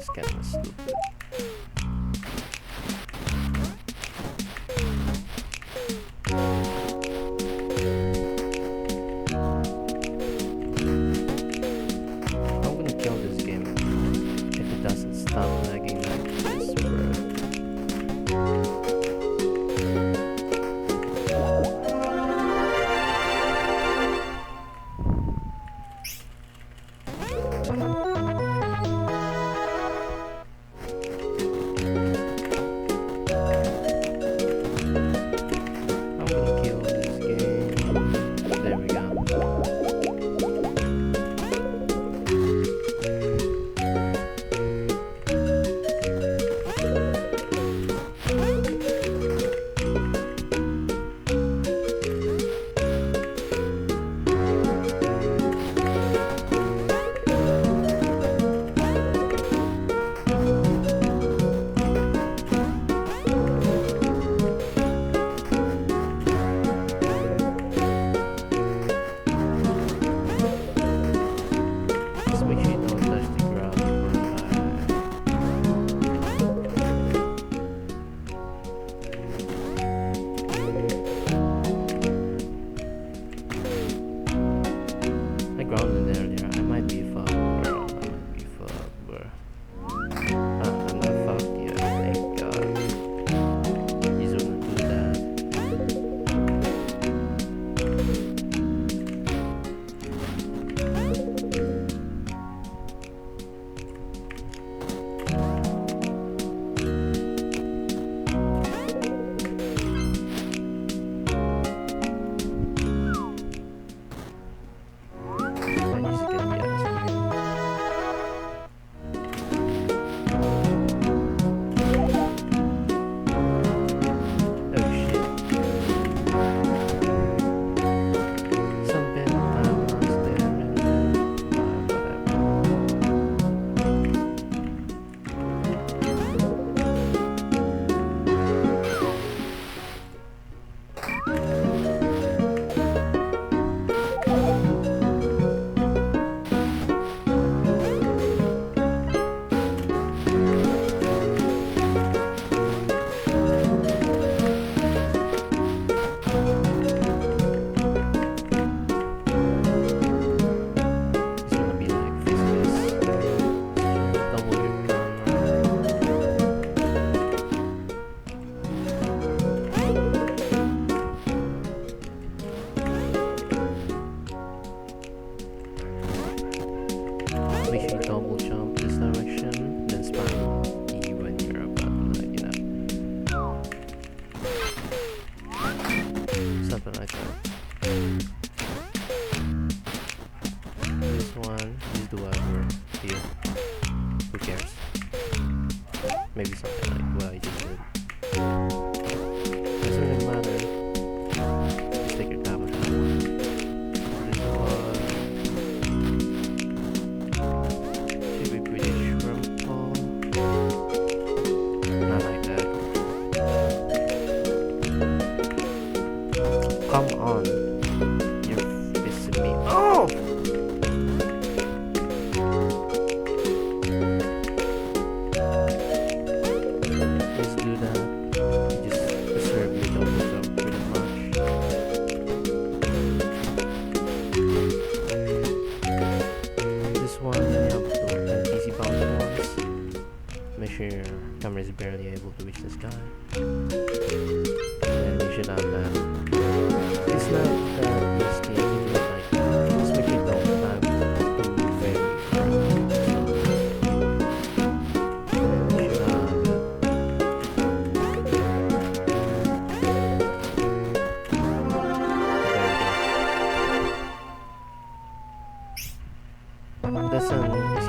is kind of stupid. I'm gonna kill this game if it doesn't stop lagging like this, bro. Grounded earlier. I might be fucked, bro. I might be fucked, bro. I'm not fucked yet. Thank God. He's gonna do that. Make sure you double jump this direction, then spam E when you're about to, like, something like that. This one is the whatever here. Who cares? Maybe something like what I just did. Doesn't really matter. Just take your time with that one. This one should be pretty shrimpable. Not like that. Come on. You're pissing me off! Let's do that. Just deserve your double jump pretty much. This one, you have the easy bounce ones. Make sure your camera is barely able to reach the sky. And you should have that. It's not that risky if you do it like that. Just make sure you don't time to very far. You should have it. There we go. Doesn't